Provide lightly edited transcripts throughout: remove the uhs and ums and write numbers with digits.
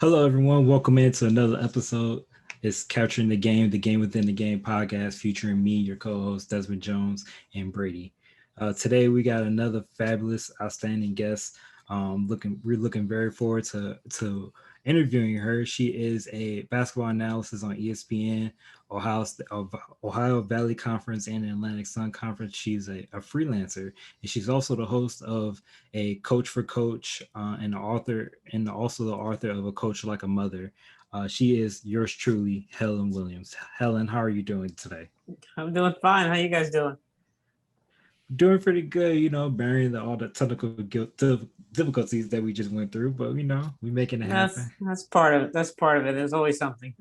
Hello, everyone. Welcome into another episode. It's Capturing the Game Within the Game podcast, featuring me, your co-host Desmond Jones and Brady. Today, we got another fabulous, outstanding guest. We're looking very forward to interviewing her. She is a basketball analyst on ESPN, Ohio Valley Conference, and Atlantic Sun Conference. She's a freelancer, and she's also the host of a Coach for Coach, and the author, and also the author of A Coach Like a Mother. She is yours truly, Helen Wiliams. Helen, how are you doing today? I'm doing fine. How you guys doing? Doing pretty good, bearing all the difficulties that we just went through, but we making it happen. That's part of it. That's part of it. There's always something.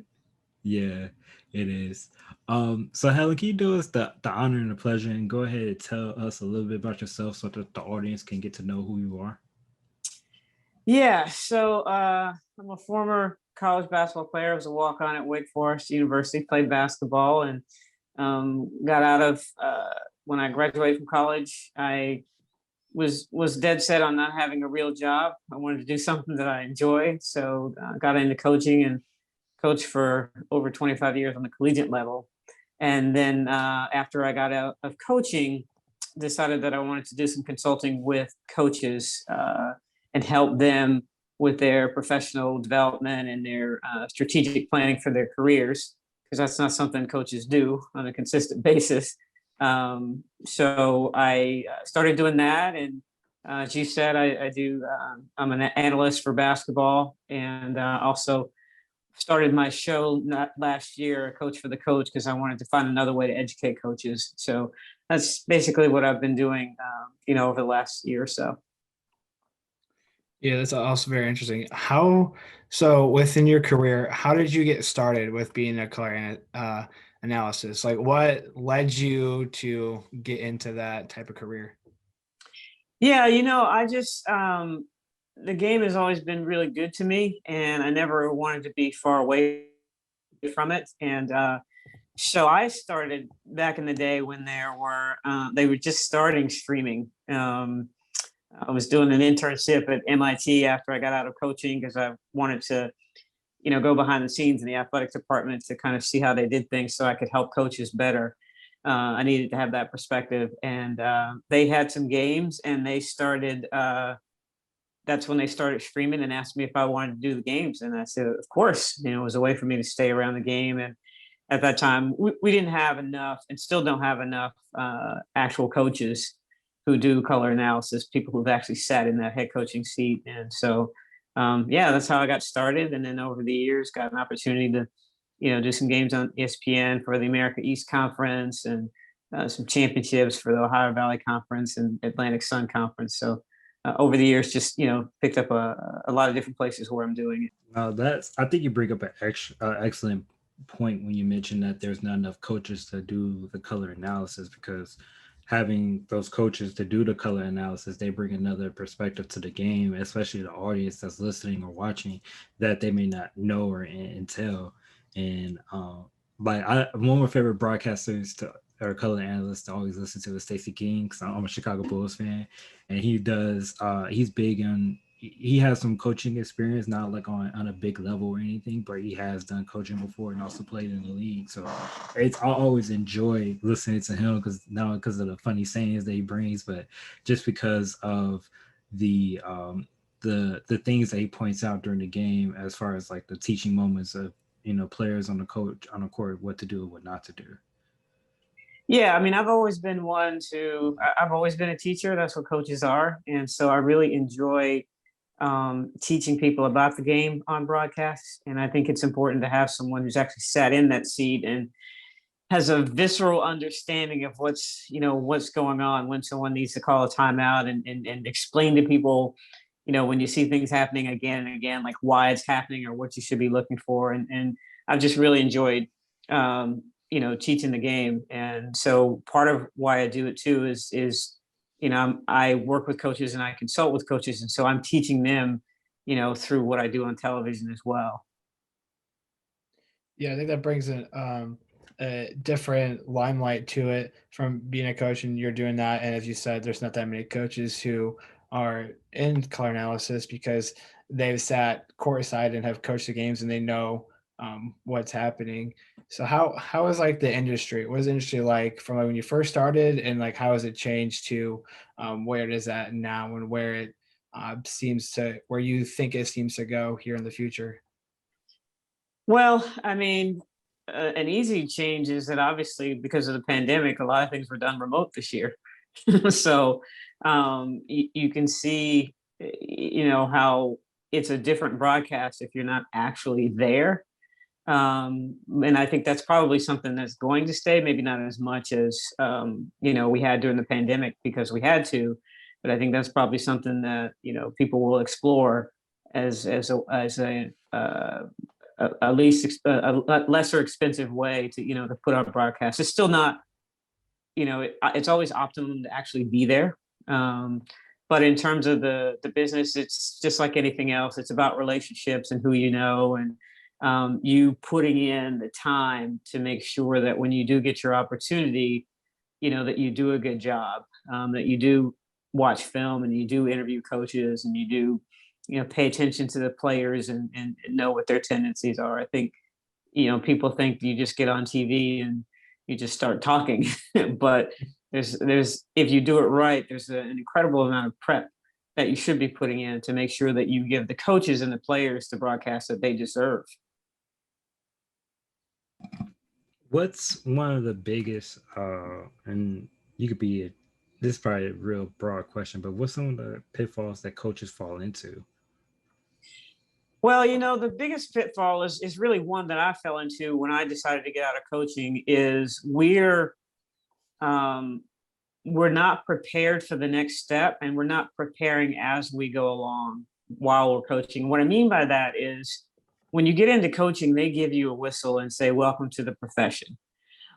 Yeah, it is. So Helen, can you do us the honor and the pleasure and go ahead and tell us a little bit about yourself so that the audience can get to know who you are? Yeah. I'm a former college basketball player. I was a walk-on at Wake Forest University. Played basketball and got out of when I graduated from college. I was dead set on not having a real job. I wanted to do something that I enjoy. So got into coaching and coached for over 25 years on the collegiate level. And then after I got out of coaching, decided that I wanted to do some consulting with coaches and help them with their professional development and their strategic planning for their careers, because that's not something coaches do on a consistent basis. So I started doing that. And as you said, I do, I'm an analyst for basketball, and also started my show not last year, a coach for the coach, because I wanted to find another way to educate coaches. So that's basically what I've been doing, over the last year or so. Yeah, that's also very interesting. So within your career, how did you get started with being a analysis? Like what led you to get into that type of career? Yeah, I just the game has always been really good to me, and I never wanted to be far away from it. And so I started back in the day when they were just starting streaming. I was doing an internship at MIT after I got out of coaching, because I wanted to, go behind the scenes in the athletic department to kind of see how they did things so I could help coaches better. I needed to have that perspective. And they had some games, and that's when they started streaming and asked me if I wanted to do the games. And I said, of course. It was a way for me to stay around the game. And at that time, we didn't have enough, and still don't have enough actual coaches who do color analysis, people who've actually sat in that head coaching seat. And so, yeah, that's how I got started. And then over the years, got an opportunity to, do some games on ESPN for the America East Conference, and some championships for the Ohio Valley Conference and Atlantic Sun Conference. So over the years, just, picked up a lot of different places where I'm doing it. I think you bring up an excellent point when you mention that there's not enough coaches to do the color analysis, because having those coaches to do the color analysis, they bring another perspective to the game, especially the audience that's listening or watching, that they may not know or tell. And one of my favorite broadcasters to or color analysts to always listen to is Stacey King, because I'm a Chicago Bulls fan, and he's big on, he has some coaching experience, not like on a big level or anything, but he has done coaching before and also played in the league. So I always enjoy listening to him, because not because of the funny sayings that he brings, but just because of the the things that he points out during the game, as far as like the teaching moments of players on the court, what to do and what not to do. Yeah, I mean, I've always been a teacher. That's what coaches are. And so I really enjoy teaching people about the game on broadcasts. And I think it's important to have someone who's actually sat in that seat and has a visceral understanding of what's going on, when someone needs to call a timeout, and explain to people, when you see things happening again and again, like why it's happening or what you should be looking for. And I've just really enjoyed, teaching the game. And so part of why I do it too is I work with coaches and I consult with coaches. And so I'm teaching them, through what I do on television as well. Yeah, I think that brings a different limelight to it from being a coach, and you're doing that. And as you said, there's not that many coaches who are in color analysis, because they've sat courtside and have coached the games and they know what's happening. So how is like the industry? What is the industry like from like when you first started, and like how has it changed to where it is at now, and where it where you think it seems to go here in the future? Well, I mean, an easy change is that obviously because of the pandemic, a lot of things were done remote this year. So you can see, how it's a different broadcast if you're not actually there. And I think that's probably something that's going to stay, maybe not as much as, we had during the pandemic because we had to, but I think that's probably something that, people will explore as a a lesser expensive way to put on broadcast. It's still not, it's always optimum to actually be there. But in terms of the business, it's just like anything else. It's about relationships and who you know, and you putting in the time to make sure that when you do get your opportunity, that you do a good job, that you do watch film and you do interview coaches and you do, pay attention to the players and know what their tendencies are. I think, people think you just get on TV and you just start talking, but there's if you do it right, there's an incredible amount of prep that you should be putting in to make sure that you give the coaches and the players the broadcast that they deserve. What's one of the biggest, and you could be, this is probably a real broad question, but what's some of the pitfalls that coaches fall into? Well, the biggest pitfall is really one that I fell into when I decided to get out of coaching is um, we're not prepared for the next step, and we're not preparing as we go along while we're coaching. What I mean by that is when you get into coaching, they give you a whistle and say, welcome to the profession.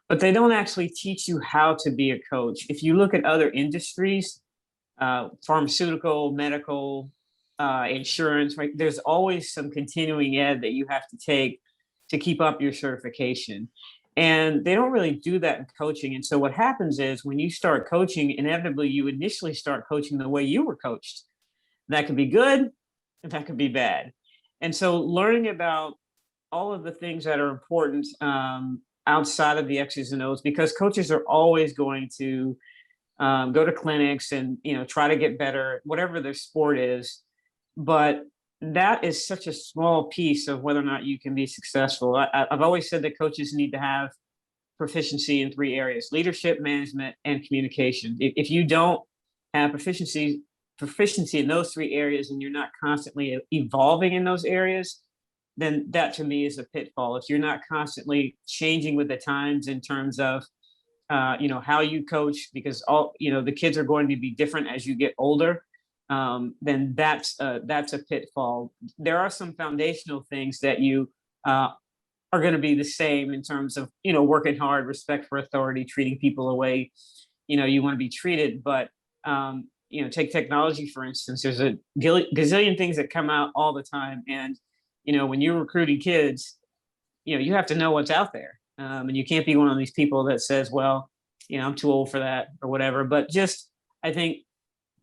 But they don't actually teach you how to be a coach. If you look at other industries, pharmaceutical, medical, insurance, right? There's always some continuing ed that you have to take to keep up your certification. And they don't really do that in coaching. And so what happens is when you start coaching, inevitably you initially start coaching the way you were coached. That could be good, and that could be bad. And so learning about all of the things that are important outside of the X's and O's, because coaches are always going to go to clinics and try to get better, whatever their sport is. But that is such a small piece of whether or not you can be successful. I've always said that coaches need to have proficiency in three areas: leadership, management, and communication. If you don't have proficiency in those three areas and you're not constantly evolving in those areas, then that to me is a pitfall. If you're not constantly changing with the times in terms of how you coach, because all the kids are going to be different as you get older, then that's a pitfall. There are some foundational things that you are going to be the same in terms of working hard, respect for authority, treating people the way you want to be treated. But take technology for instance. There's a gazillion things that come out all the time, and when you're recruiting kids, you have to know what's out there, and you can't be one of these people that says, well, I'm too old for that or whatever. But just I think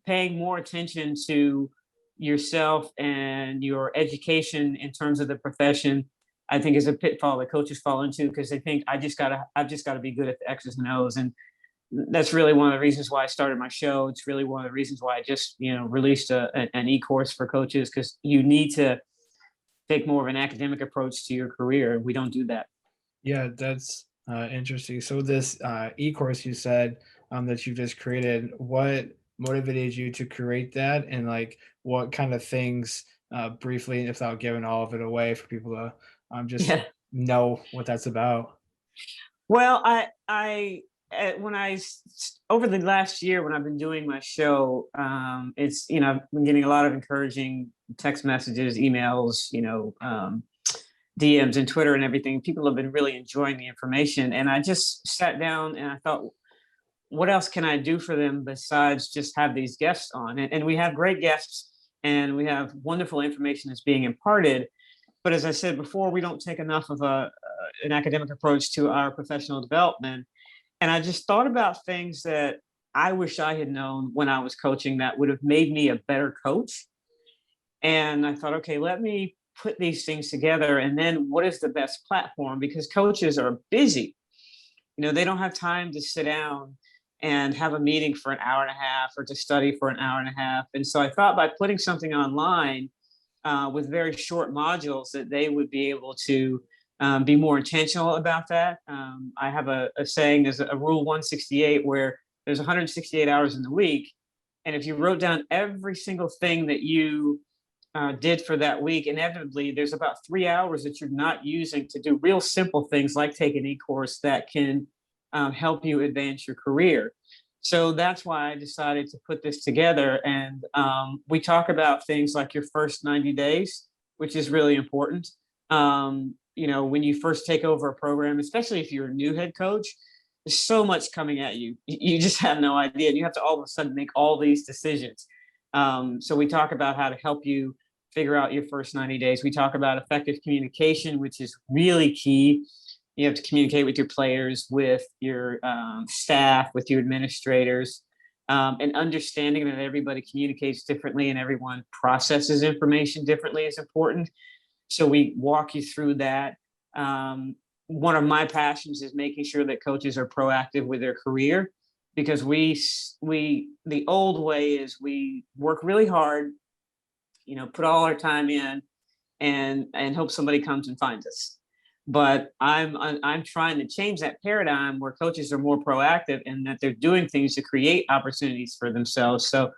paying more attention to yourself and your education in terms of the profession, I think is a pitfall that coaches fall into, because they think I've just gotta be good at the X's and O's. And that's really one of the reasons why I started my show. It's really one of the reasons why I just released an e-course for coaches, because you need to take more of an academic approach to your career. We don't do that. Yeah, that's interesting. So this e-course you said that you just created, what motivated you to create that, and like what kind of things, briefly, without giving all of it away, for people to just Yeah. know what that's about? Well, over the last year when I've been doing my show, it's I've been getting a lot of encouraging text messages, emails, DMs and Twitter and everything. People have been really enjoying the information, and I just sat down and I thought, what else can I do for them besides just have these guests on? And we have great guests, and we have wonderful information that's being imparted. But as I said before, we don't take enough of an academic approach to our professional development. And I just thought about things that I wish I had known when I was coaching that would have made me a better coach. And I thought, okay, let me put these things together. And then what is the best platform? Because coaches are busy. They don't have time to sit down and have a meeting for an hour and a half or to study for an hour and a half. And so I thought by putting something online with very short modules that they would be able to be more intentional about that. I have a saying, there's a rule 168 where there's 168 hours in the week. And if you wrote down every single thing that you did for that week, inevitably there's about 3 hours that you're not using to do real simple things like take an e-course that can help you advance your career. So that's why I decided to put this together. And we talk about things like your first 90 days, which is really important. When you first take over a program, especially if you're a new head coach, there's so much coming at you. You just have no idea. And you have to all of a sudden make all these decisions. So we talk about how to help you figure out your first 90 days. We talk about effective communication, which is really key. You have to communicate with your players, with your staff, with your administrators, and understanding that everybody communicates differently and everyone processes information differently is important. So we walk you through that. One of my passions is making sure that coaches are proactive with their career, because the old way is we work really hard, put all our time in and hope somebody comes and finds us. But I'm trying to change that paradigm where coaches are more proactive and that they're doing things to create opportunities for themselves. So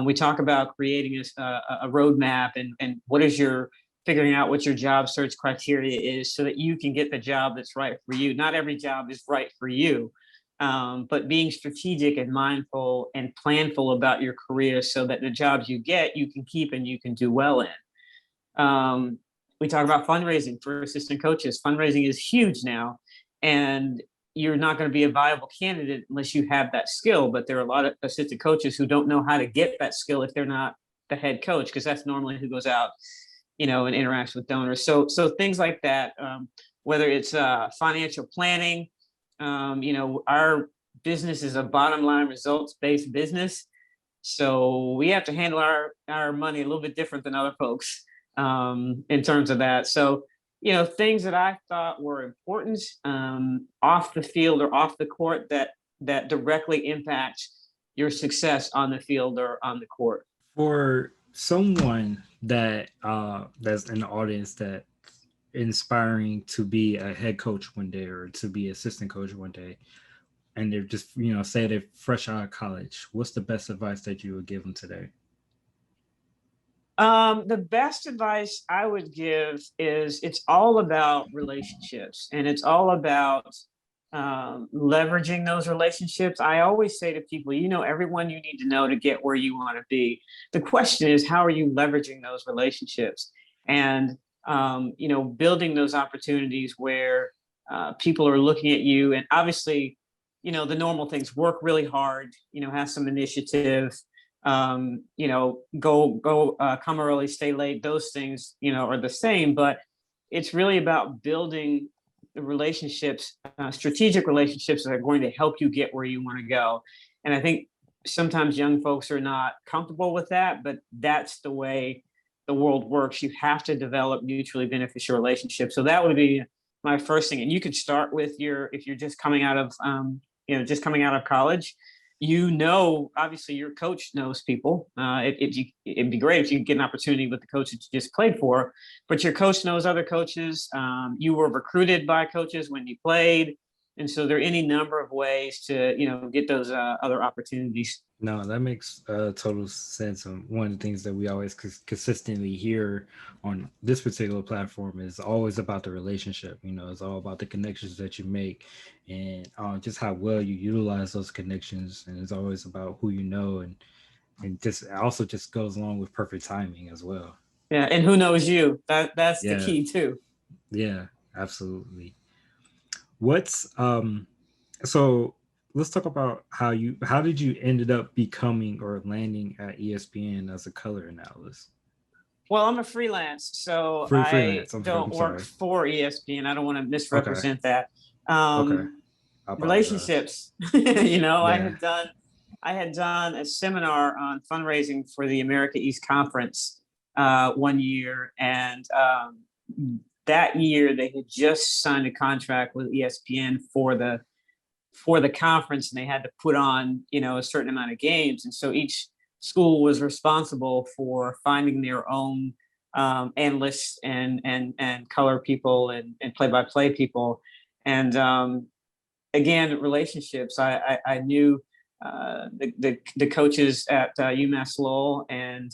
we talk about creating a roadmap and what is your figuring out what your job search criteria is so that you can get the job that's right for you. Not every job is right for you, but being strategic and mindful and planful about your career so that the jobs you get, you can keep and you can do well in. We talk about fundraising for assistant coaches. Fundraising is huge now, and you're not going to be a viable candidate unless you have that skill. But there are a lot of assistant coaches who don't know how to get that skill if they're not the head coach, because that's normally who goes out, and interacts with donors. So things like that, whether it's financial planning, our business is a bottom line results based business. So we have to handle our money a little bit different than other folks in terms of that. So, things that I thought were important off the field or off the court that directly impact your success on the field or on the court. For someone that that's in the audience that inspiring to be a head coach one day or to be assistant coach one day, and they're just say they're fresh out of college, what's the best advice that you would give them today? The best advice I would give is it's all about relationships, and it's all about leveraging those relationships. I always say to people, everyone you need to know to get where you want to be. The question is, how are you leveraging those relationships and, building those opportunities where people are looking at you, and obviously, the normal things: work really hard, have some initiative, go come early, stay late. Those things, are the same, but it's really about building the relationships, strategic relationships that are going to help you get where you want to go. And I think sometimes young folks are not comfortable with that, but that's the way the world works. You have to develop mutually beneficial relationships. So that would be my first thing. And you could start with if you're just coming out of, college, obviously your coach knows people. It'd be great if you could get an opportunity with the coach that you just played for, but your coach knows other coaches. You were recruited by coaches when you played. And so there are any number of ways to, get those other opportunities. No, that makes total sense. And one of the things that we always consistently hear on this particular platform is always about the relationship. It's all about the connections that you make and just how well you utilize those connections. And it's always about who you know, and just also just goes along with perfect timing as well. Yeah, and who knows you? That's the key too. Yeah, absolutely. What's so let's talk about how did you ended up becoming or landing at ESPN as a color analyst? Well, I'm a freelance, so Freelance. I don't work for ESPN. I don't want to misrepresent that. Relationships. Yeah. I had done a seminar on fundraising for the America East Conference one year. And that year they had just signed a contract with ESPN for the conference, and they had to put on, a certain amount of games. And so each school was responsible for finding their own analysts and color people and play-by-play people. And again, relationships. I knew the coaches at UMass Lowell, and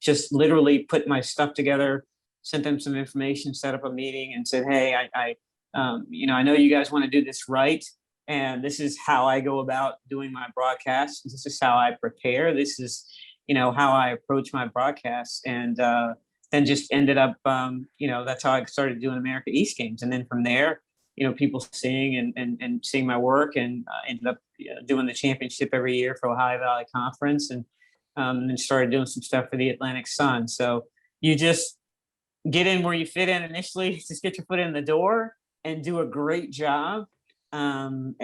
just literally put my stuff together, sent them some information, set up a meeting, and said, "Hey, I know you guys want to do this right, and this is how I go about doing my broadcast. This is how I prepare. This is, how I approach my broadcasts." And then just ended up, that's how I started doing America East games. And then from there, people seeing and seeing my work, and ended up doing the championship every year for Ohio Valley Conference, and then started doing some stuff for the Atlantic Sun. So you just get in where you fit in initially, just get your foot in the door and do a great job. And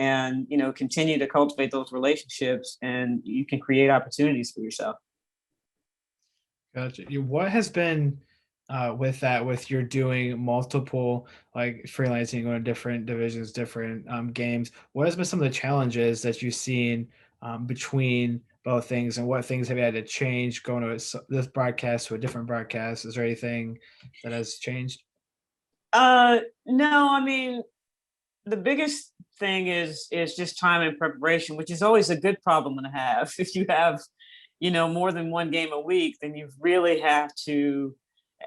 continue to cultivate those relationships, and you can create opportunities for yourself. Gotcha. What has been with that, with you're doing multiple, like freelancing, going to different divisions, different games, what has been some of the challenges that you've seen between both things, and what things have you had to change going to this broadcast to a different broadcast? Is there anything that has changed? No, I mean, the biggest thing is just time and preparation, which is always a good problem to have. If you have, more than one game a week, then you really have to,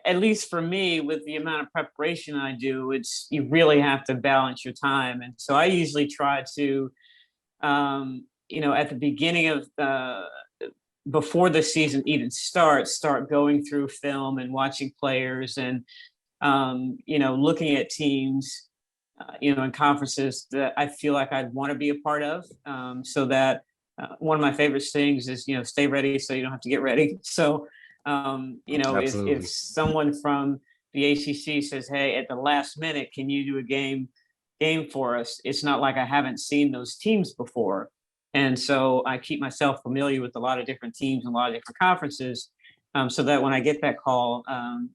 at least for me, with the amount of preparation I do, you really have to balance your time. And so I usually try to, at the beginning of before the season even start going through film and watching players, and looking at teams, in conferences that I feel like I'd want to be a part of, so that one of my favorite things is, stay ready so you don't have to get ready. So, if someone from the ACC says, "Hey, at the last minute, can you do a game for us?" It's not like I haven't seen those teams before. And so I keep myself familiar with a lot of different teams and a lot of different conferences, so that when I get that call,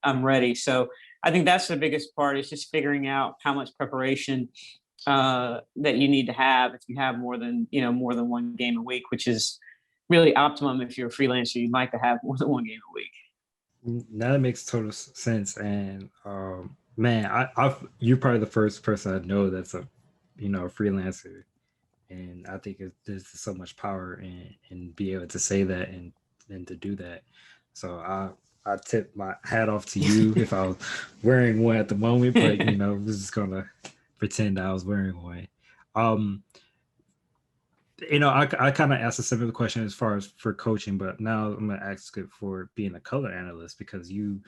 I'm ready. So I think that's the biggest part, is just figuring out how much preparation that you need to have if you have more than one game a week, which is really optimum. If you're a freelancer, you'd like to have more than one game a week. Now that makes total sense. And man, you're probably the first person I know that's a freelancer, and I think there's so much power in be able to say that and to do that. So I tip my hat off to you if I was wearing one at the moment, but I was just gonna pretend I was wearing one. I kind of asked a similar question as far as for coaching, but now I'm gonna ask it for being a color analyst, because you've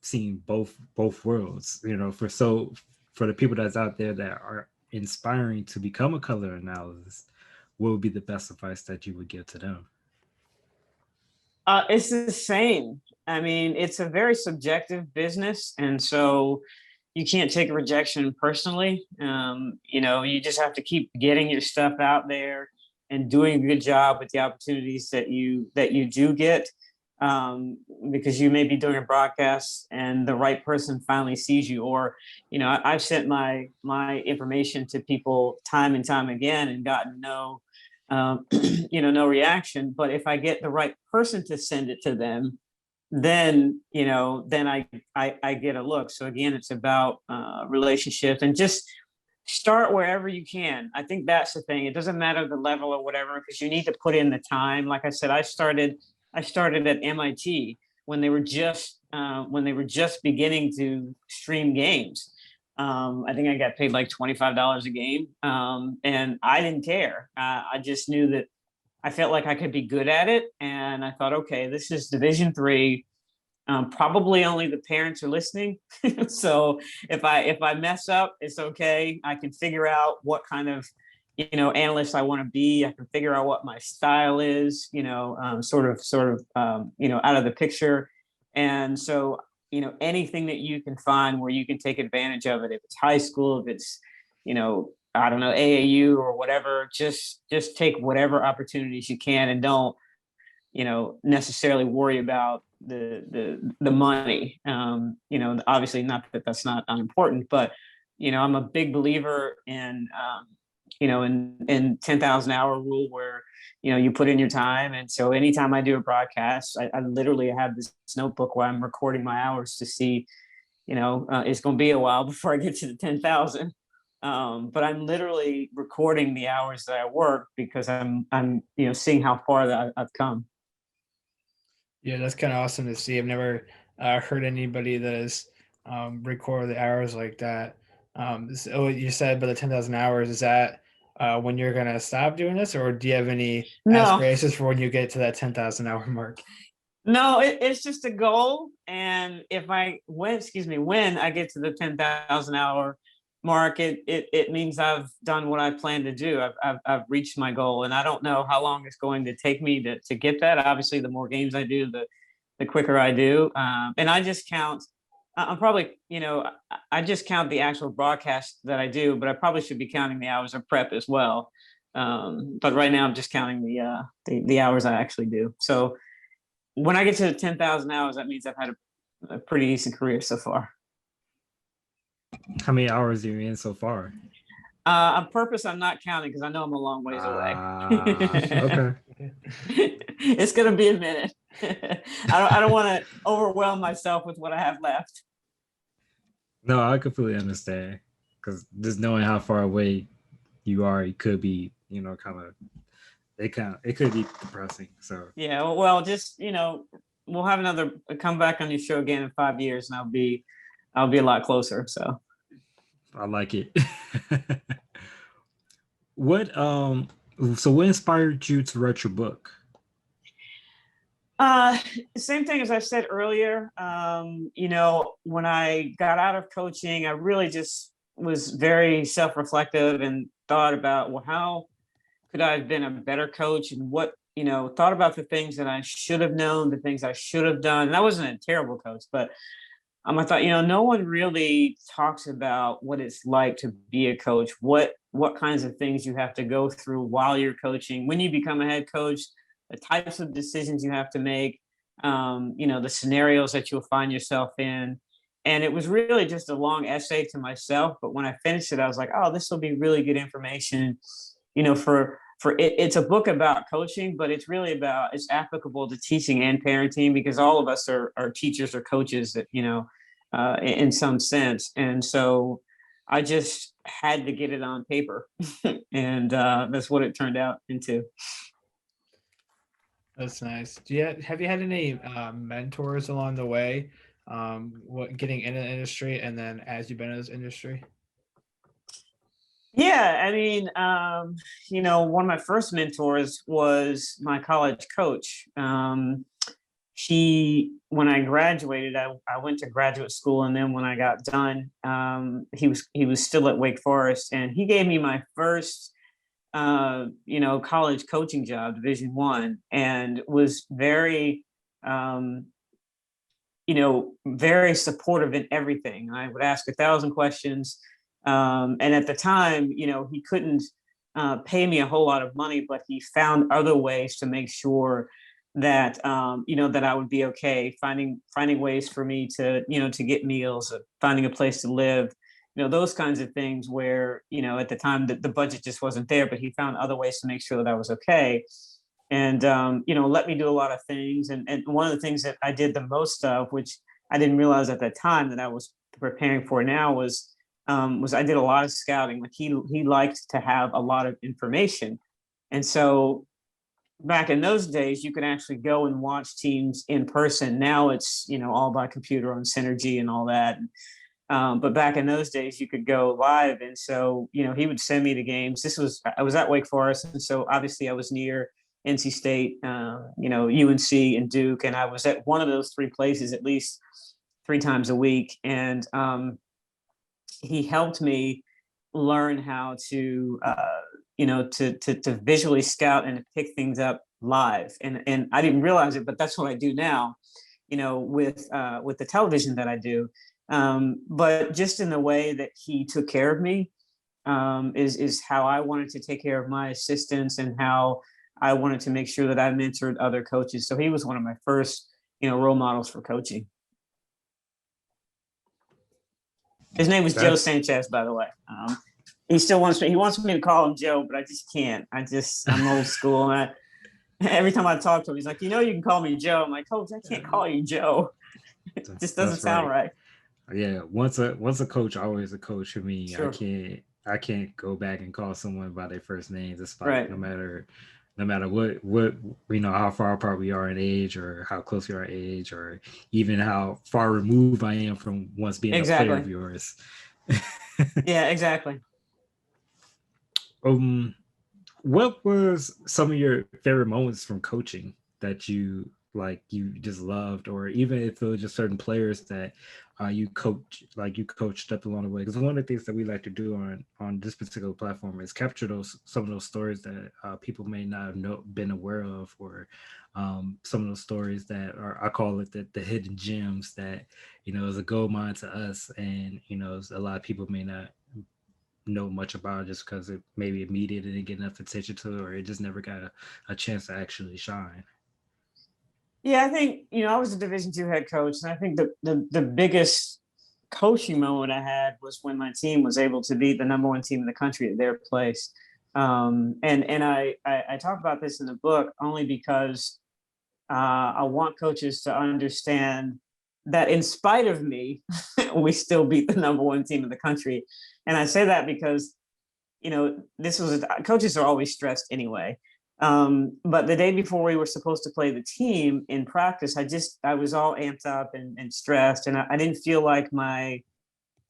seen both worlds. For the people that's out there that are inspiring to become a color analyst, what would be the best advice that you would give to them? It's the same. I mean, it's a very subjective business, and so you can't take rejection personally. You just have to keep getting your stuff out there and doing a good job with the opportunities that you do get, because you may be doing a broadcast and the right person finally sees you, or I've sent my information to people time and time again and gotten no reaction. But if I get the right person to send it to them, then I get a look. So again, it's about relationships, and just start wherever you can. I think that's the thing. It doesn't matter the level or whatever, because you need to put in the time. Like I said, I started at MIT when they were just beginning to stream games. I think I got paid like $25 a game, and I didn't care. I just knew that I felt like I could be good at it, and I thought, okay, this is Division III. Probably only the parents are listening, so if I mess up, it's okay. I can figure out what kind of analyst I want to be. I can figure out what my style is. Sort of out of the picture, and so anything that you can find where you can take advantage of it. If it's high school, if it's I don't know, AAU or whatever, just take whatever opportunities you can, and don't necessarily worry about the money. You know, obviously not that that's not unimportant, but you know, I'm a big believer in you know, in 10,000 hour rule where, you know, you put in your time. And so anytime I do a broadcast, I literally have this notebook where I'm recording my hours to see, you know, it's going to be a while before I get to the 10,000. But I'm literally recording the hours that I work because I'm, you know, seeing how far that I've come. Yeah, that's kind of awesome to see. I've never heard anybody that has record the hours like that. So you said by the 10,000 hours, is that when you're going to stop doing this, or do you have any No, aspirations for when you get to that 10,000 hour mark? no, it's just a goal. And if I when I get to the 10,000 hour mark, it means I've done what I plan to do. I've reached my goal, and I don't know how long it's going to take me to get that. Obviously, the more games I do, the quicker I do. And I just count. I'm probably, you know, I just count the actual broadcast that I do, but I probably should be counting the hours of prep as well. But right now, I'm just counting the hours I actually do. So when I get to 10,000 hours, that means I've had a pretty decent career so far. How many hours are you in so far? On purpose, I'm not counting because I know I'm a long ways away. Okay. It's gonna be a minute. I don't want to overwhelm myself with what I have left. No, I completely understand because just knowing how far away you are, it could be, you know, it could be depressing. So Yeah, well, just you know, we'll have another come back on your show again in 5 years, and I'll be a lot closer. So I like it. What so what inspired you to write your book? Uh, same thing as I said earlier. You know, when I got out of coaching, I really just was very self-reflective and thought about, well, how could I have been a better coach, and what, you know, thought about the things that I should have known, the things I should have done. And I wasn't a terrible coach, but I thought, you know, no one really talks about what it's like to be a coach, what kinds of things you have to go through while you're coaching, when you become a head coach, the types of decisions you have to make, you know, the scenarios that you'll find yourself in. And it was really just a long essay to myself. But when I finished it, I was like, oh, this will be really good information, you know, for it. It's a book about coaching, but it's really about, it's applicable to teaching and parenting because all of us are teachers or coaches that, you know, in some sense. And so I just had to get it on paper. And that's what it turned out into. That's nice. Have you had any mentors along the way, what getting in the industry and then as you've been in this industry? Yeah, I mean, you know, one of my first mentors was my college coach. When I graduated, I went to graduate school, and then when I got done, he was still at Wake Forest, and he gave me my first, you know, college coaching job, Division I, and was very, um, you know, very supportive in everything. I would ask 1,000 questions. And at the time, you know, he couldn't pay me a whole lot of money, but he found other ways to make sure that, you know, that I would be okay, finding ways for me to, you know, to get meals, finding a place to live, you know, those kinds of things where, you know, at the time the budget just wasn't there, but he found other ways to make sure that I was okay. And you know, let me do a lot of things. And one of the things that I did the most of, which I didn't realize at the time that I was preparing for now, was I did a lot of scouting. Like he liked to have a lot of information. And so back in those days, you could actually go and watch teams in person. Now it's, you know, all by computer on Synergy and all that. But back in those days, you could go live. And so, you know, he would send me the games. I was at Wake Forest. And so obviously I was near NC State, you know, UNC and Duke. And I was at one of those three places at least 3 times a week. And he helped me learn how to, you know, to visually scout and to pick things up live. And I didn't realize it, but that's what I do now, you know, with the television that I do. But just in the way that he took care of me, is how I wanted to take care of my assistants and how I wanted to make sure that I mentored other coaches. So he was one of my first role models for coaching. His name was Joe Sanchez, by the way. He still wants me. He wants me to call him Joe, but I just can't. I'm old school. And every time I talk to him, he's like, you can call me Joe. I'm like, Coach, I can't call you Joe. It just doesn't sound right. Yeah, once a coach, always a coach for me. Sure. I can't go back and call someone by their first name. It's like right. no matter what how far apart we are in age, or how close we are in age, or even how far removed I am from once being a player of yours. Yeah, exactly. What was some of your favorite moments from coaching that you just loved, or even if it was just certain players that you coached up along the way? Because one of the things that we like to do on this particular platform is capture some of those stories that people may not have been aware of, or some of those stories that are, I call it the hidden gems that is a gold mine to us, and a lot of people may not know much about it just because it maybe media didn't get enough attention to it, or it just never got a chance to actually shine. Yeah, I think I was a Division II head coach, and I think the biggest coaching moment I had was when my team was able to beat the number one team in the country at their place. And I talk about this in the book only because I want coaches to understand that in spite of me, we still beat the number one team in the country. And I say that because, coaches are always stressed anyway. But the day before we were supposed to play the team in practice, I was all amped up and stressed. And I didn't feel like my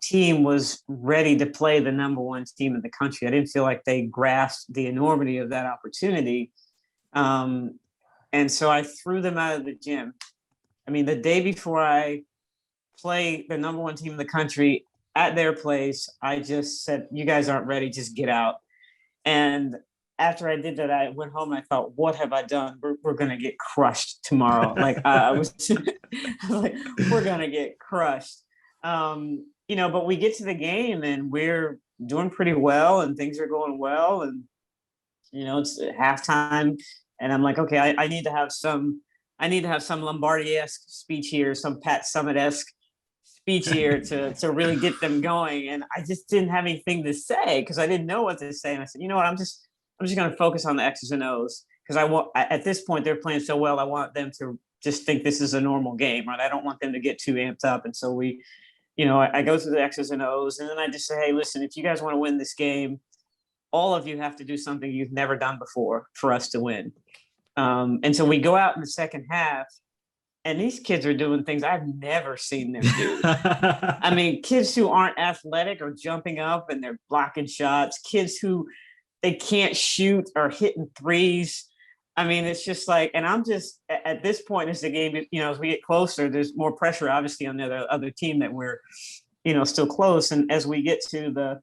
team was ready to play the number one team in the country. I didn't feel like they grasped the enormity of that opportunity. And so I threw them out of the gym. I mean, the day before I play the number one team in the country at their place, I just said, you guys aren't ready, just get out. And after I did that, I went home and I thought, what have I done? We're going to get crushed tomorrow. Like I was like, we're going to get crushed. But we get to the game and we're doing pretty well and things are going well. And, it's halftime. And I'm like, okay, I need to have some Lombardi-esque speech here, some Pat Summitt-esque speech here to really get them going. And I just didn't have anything to say because I didn't know what to say. And I said, you know what, I'm just going to focus on the X's and O's because at this point they're playing so well. I want them to just think this is a normal game, right? I don't want them to get too amped up. And so I go through the X's and O's, and then I just say, hey, listen, if you guys want to win this game, all of you have to do something you've never done before for us to win. And so we go out in the second half, and these kids are doing things I've never seen them do. I mean, kids who aren't athletic are jumping up and they're blocking shots. Kids who they can't shoot are hitting threes. I mean, it's just like, and I'm just at this point as the game, as we get closer, there's more pressure, obviously, on the other team that we're, still close. And as we get to the,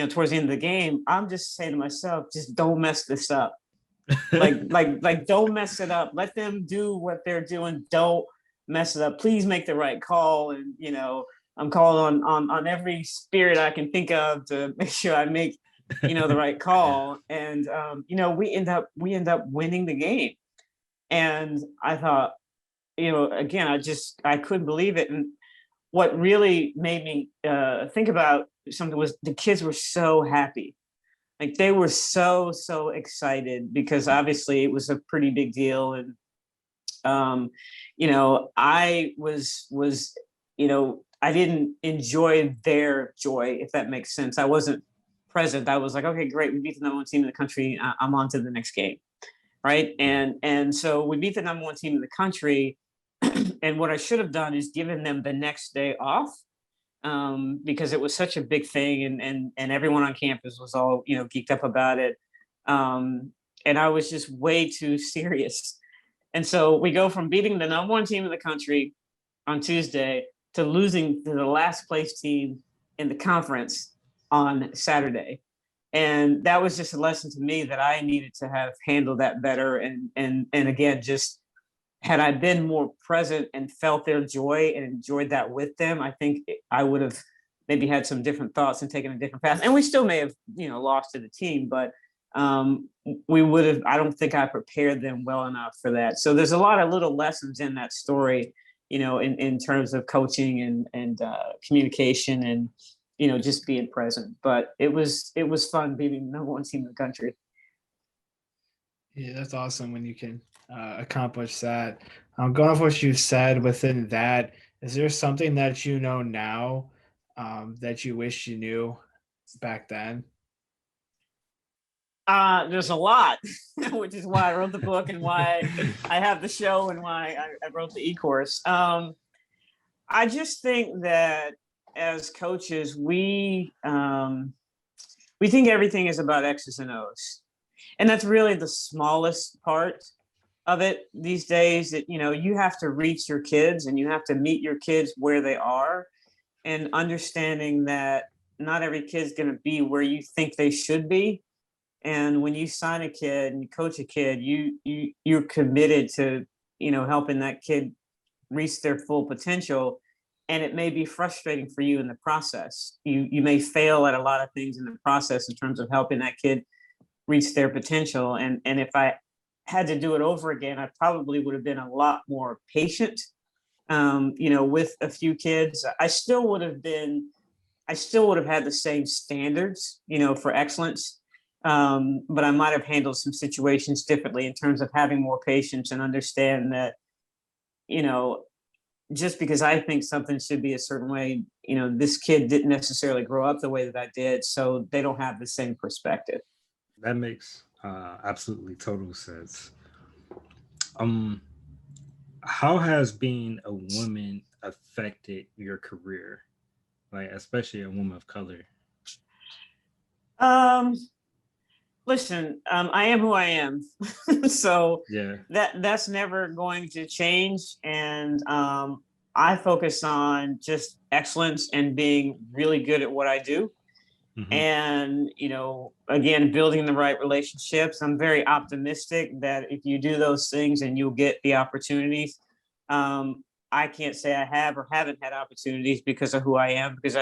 towards the end of the game, I'm just saying to myself, just don't mess this up. like don't mess it up. Let them do what they're doing. Don't mess it up. Please make the right call. And I'm calling on every spirit I can think of to make sure I make the right call. And we end up winning the game. And I thought, again, I couldn't believe it. And what really made me think about something was the kids were so happy. Like they were so excited because obviously it was a pretty big deal. And, I was, I didn't enjoy their joy, if that makes sense. I wasn't present. I was like, okay, great. We beat the number one team in the country. I'm on to the next game. Right. And so we beat the number one team in the country. And what I should have done is given them the next day off. Because it was such a big thing and everyone on campus was all, geeked up about it. And I was just way too serious. And so we go from beating the number one team in the country on Tuesday to losing to the last place team in the conference on Saturday. And that was just a lesson to me that I needed to have handled that better. And again, just had I been more present and felt their joy and enjoyed that with them, I think I would have maybe had some different thoughts and taken a different path. And we still may have, lost to the team, but we would have, I don't think I prepared them well enough for that. So there's a lot of little lessons in that story, in terms of coaching and communication and, just being present. But it was fun being the #1 team in the country. Yeah, that's awesome when you can accomplish that. Going off what you said within that, is there something that you know now that you wish you knew back then? There's a lot, which is why I wrote the book and why I have the show and why I wrote the e-course. I just think that as coaches, we think everything is about X's and O's, and that's really the smallest part of it these days. That you have to reach your kids and you have to meet your kids where they are, and understanding that not every kid's going to be where you think they should be. And when you sign a kid and you coach a kid, you're committed to helping that kid reach their full potential. And it may be frustrating for you in the process. You may fail at a lot of things in the process in terms of helping that kid reach their potential. And if I had to do it over again, I probably would have been a lot more patient. With a few kids, I still would have had the same standards, for excellence. But I might have handled some situations differently in terms of having more patience and understand that, just because I think something should be a certain way, this kid didn't necessarily grow up the way that I did, so they don't have the same perspective. That makes absolutely total sense. How has being a woman affected your career, like especially a woman of color? Um, Listen, I am who I am, so Yeah. that's never going to change. And I focus on just excellence and being really good at what I do. Hmm. And again, building the right relationships. I'm very optimistic that if you do those things and you'll get the opportunities. I can't say I have or haven't had opportunities because of who I am, because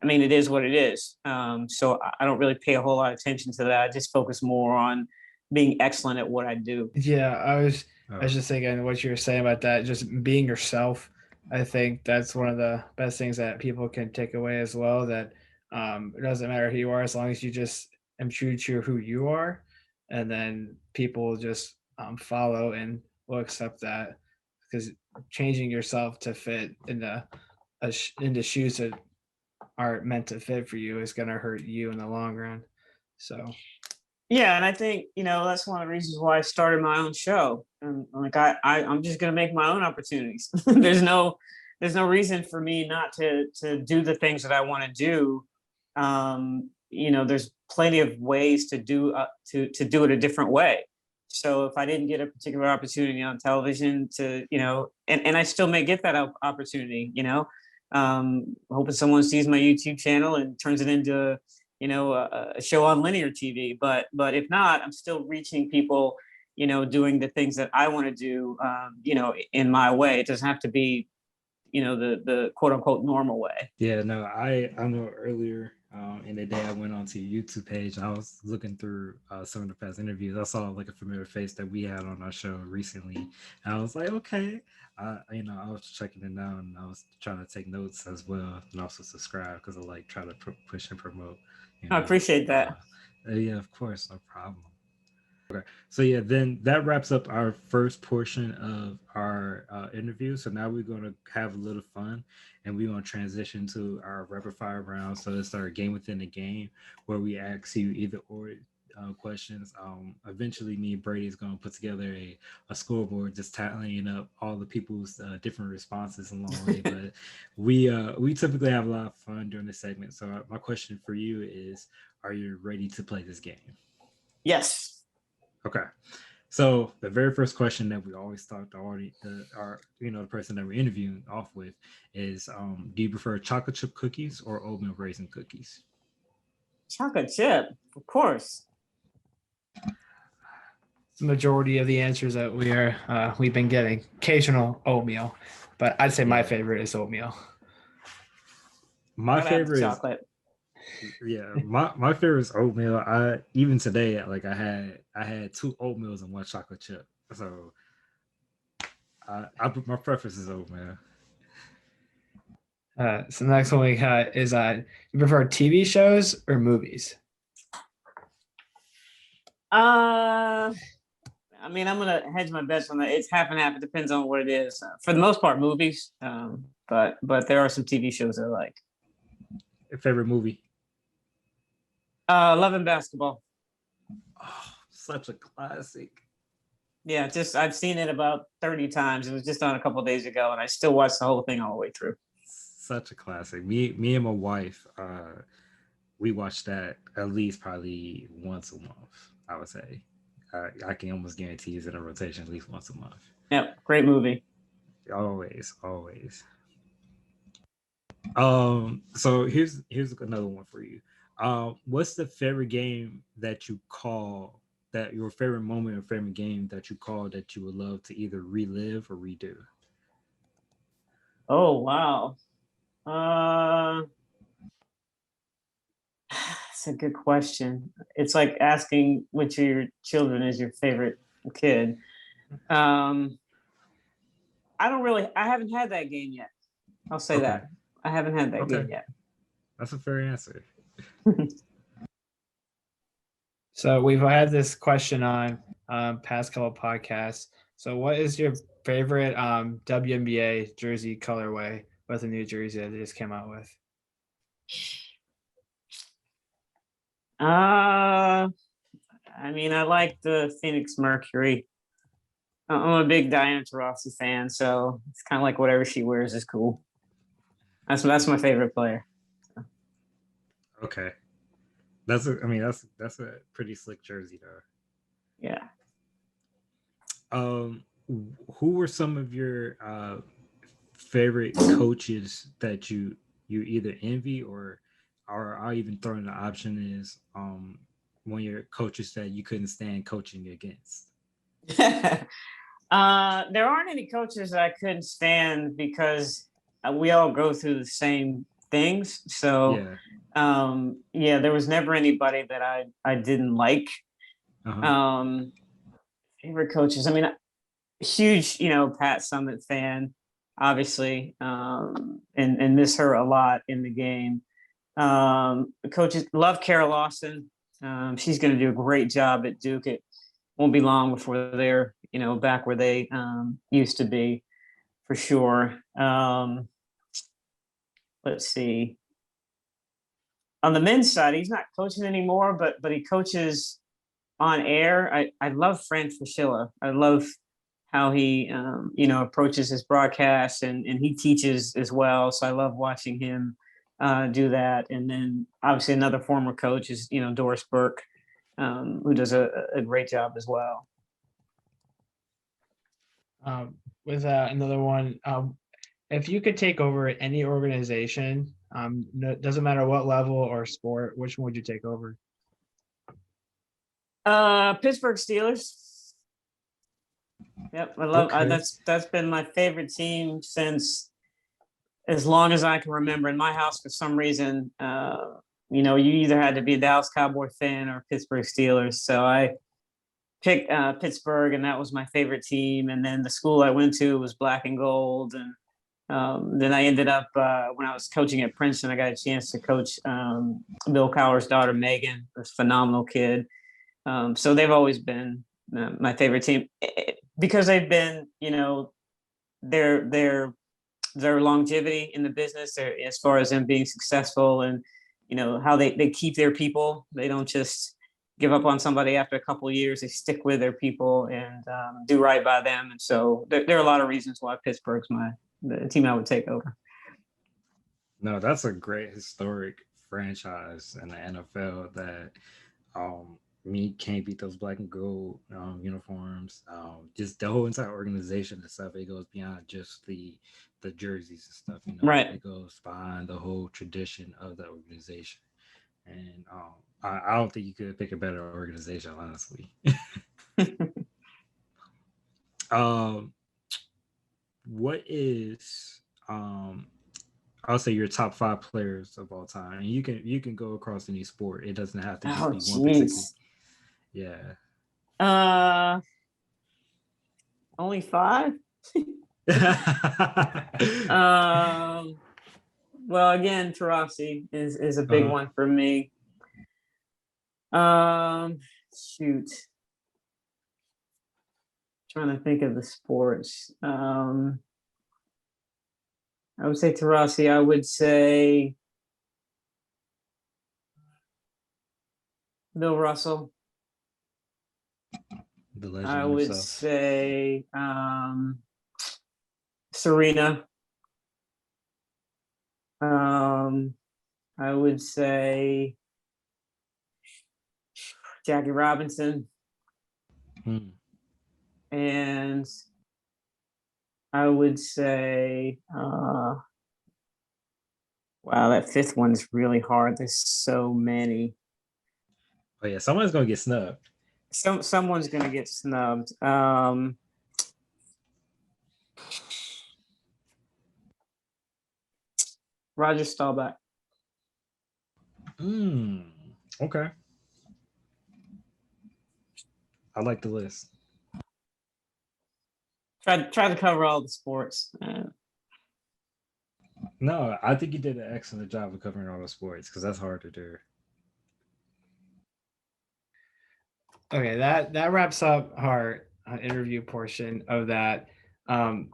it is what it is. So I don't really pay a whole lot of attention to that. I just focus more on being excellent at what I do. Yeah, I was Oh, just thinking what you were saying about that, just being yourself. I think that's one of the best things that people can take away as well. That it doesn't matter who you are as long as you just am true to who you are, and then people just follow and will accept that, because changing yourself to fit into shoes that aren't meant to fit for you is going to hurt you in the long run. So Yeah, and I think that's one of the reasons why I started my own show. And like I'm just going to make my own opportunities. There's no reason for me not to do the things that I want to do. There's plenty of ways to do do it a different way. So if I didn't get a particular opportunity on television and I still may get that opportunity, hoping someone sees my YouTube channel and turns it into a show on linear TV. But if not, I'm still reaching people, doing the things that I want to do, in my way. It doesn't have to be, the quote unquote normal way. yeah. No, I know earlier in the day I went onto your YouTube page and I was looking through some of the past interviews. I saw like a familiar face that we had on our show recently, and I was like, okay. I was checking it out and I was trying to take notes as well and also subscribe because I like try to push and promote. You I know, appreciate that. yeah, of course, no problem. So yeah, then that wraps up our first portion of our interview. So now we're going to have a little fun, and we're going to transition to our rapid fire round. So it's our game within the game, where we ask you either or questions. Eventually, me and Brady is going to put together a scoreboard, just tallying up all the people's different responses along the way. But we typically have a lot of fun during this segment. So my question for you is: are you ready to play this game? Yes. Okay. So the very first question that we always start the person that we're interviewing off with is, do you prefer chocolate chip cookies or oatmeal raisin cookies? Chocolate chip, of course. the majority of the answers that we've been getting. Occasional oatmeal, but I'd say my Yeah. favorite is oatmeal. My Gotta have the favorite is chocolate. Yeah, my favorite is oatmeal. I even today, like I had two oatmeals and one chocolate chip. So my preference is oatmeal. So the next one we got is you prefer TV shows or movies? Uh, I mean, I'm gonna hedge my bets on that. It's half and half. It depends on what it is. For the most part, movies. But there are some TV shows I like. Your favorite movie? Love and Basketball. Oh, such a classic. Yeah, just I've seen it about 30 times. It was just on a couple days ago, and I still watched the whole thing all the way through. Such a classic. Me and my wife, we watch that at least probably once a month. I would say. I can almost guarantee it's in a rotation at least once a month. Yep, great movie. Always, always. So here's another one for you. What's the favorite game that you call that your favorite moment or favorite game that you call that you would love to either relive or redo? Oh wow. Uh, that's a good question. It's like asking which of your children is your favorite kid. Um, I haven't had that game yet. I'll say Okay, that. I haven't had that okay, game yet. that's a fair answer. So we've had this question on past couple podcasts. So what is your favorite WNBA jersey colorway with the new jersey that they just came out with? Uh, I mean, I like the Phoenix Mercury. I'm a big Diana Taurasi fan, so it's kind of like whatever she wears is cool. That's my favorite player. Okay, that's a pretty slick jersey though. Yeah. Who were some of your favorite coaches that you either envy or I'll even throw in the option is one of your coaches that you couldn't stand coaching against. There aren't any coaches that I couldn't stand because we all go through the same things. So, Yeah. yeah, there was never anybody that I didn't like. Uh-huh. Um, Favorite coaches. I mean, huge, Pat Summit fan, obviously, and miss her a lot in the game. Coaches love Kara Lawson. She's going to do a great job at Duke. It won't be long before they're, back where they used to be, for sure. Let's see. On the men's side, he's not coaching anymore, but he coaches on air. I love Fran Fraschilla. I love how he approaches his broadcast and he teaches as well. So I love watching him do that. And then obviously another former coach is Doris Burke, who does a great job as well. With another one, if you could take over any organization, doesn't matter what level or sport, which one would you take over? Pittsburgh Steelers. Yep, I love Okay. that's been my favorite team since as long as I can remember. In my house, for some reason, you either had to be a Dallas Cowboy fan or Pittsburgh Steelers. So I picked Pittsburgh, and that was my favorite team. And then the school I went to was black and gold. And then I ended up when I was coaching at Princeton, I got a chance to coach Bill Cowher's daughter Megan, a phenomenal kid. So they've always been my favorite team because they've been, their longevity in the business, as far as them being successful, and how they keep their people. They don't just give up on somebody after a couple of years. They stick with their people and do right by them. And so there are a lot of reasons why Pittsburgh's the team I would take over. No, that's a great historic franchise in the NFL that me can't beat those black and gold uniforms. Just the whole entire organization and stuff. It goes beyond just the jerseys and stuff. Right. It goes behind the whole tradition of the organization. And I don't think you could pick a better organization, honestly. um, what is I'll say your top 5 players of all time. And you can go across any sport. It doesn't have to just Oh, be one particular. jeez. Yeah. Only 5? Um, well, again, Tarasi is a big Uh-huh. one for me. Shoot. Trying to think of the sports. I would say Tarasi. I would say Bill Russell. The I legend would himself. say Serena. I would say Jackie Robinson, Hmm. and I would say, wow, that 5th one's really hard. There's so many. Oh yeah, someone's gonna get snubbed. Someone's gonna get snubbed. Roger Staubach. Okay. I like the list. Try to cover all the sports. No, I think you did an excellent job of covering all the sports because that's hard to do. Okay, that wraps up our interview portion of that. Um,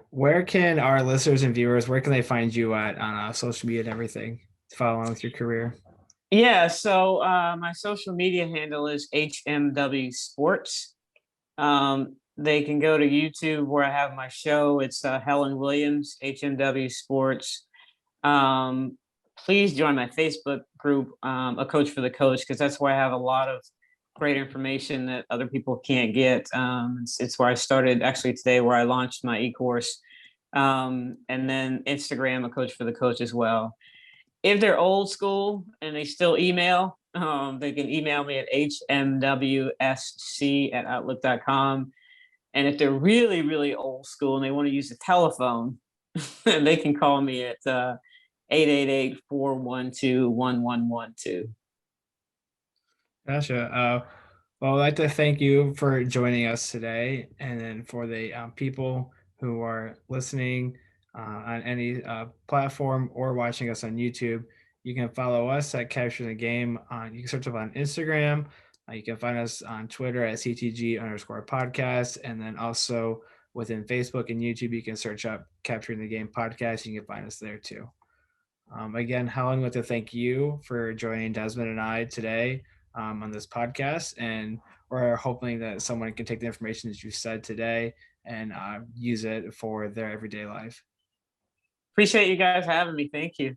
where can our listeners and viewers, where can they find you at on social media and everything to follow along with your career? Yeah, so my social media handle is HMW Sports. They can go to YouTube where I have my show. It's Helen Wiliams, HMW Sports. Please join my Facebook group, A Coach for the Coach, because that's where I have a lot of great information that other people can't get. It's where I started actually today, where I launched my e-course. And then Instagram, A Coach for the Coach as well. If they're old school and they still email, they can email me at hmwsc@outlook.com. And if they're really, really old school and they want to use the telephone, they can call me at 888-412-1112. Gotcha. Well, I'd like to thank you for joining us today, and then for the people who are listening on any platform or watching us on YouTube, you can follow us at Capture the Game. You can search up on Instagram. You can find us on Twitter at CTG_podcast, and then also within Facebook and YouTube, you can search up Capturing the Game podcast. You can find us there too. Again, Helen, I'd like to thank you for joining Desmond and I today on this podcast, and we're hoping that someone can take the information that you said today and use it for their everyday life. Appreciate you guys having me. Thank you.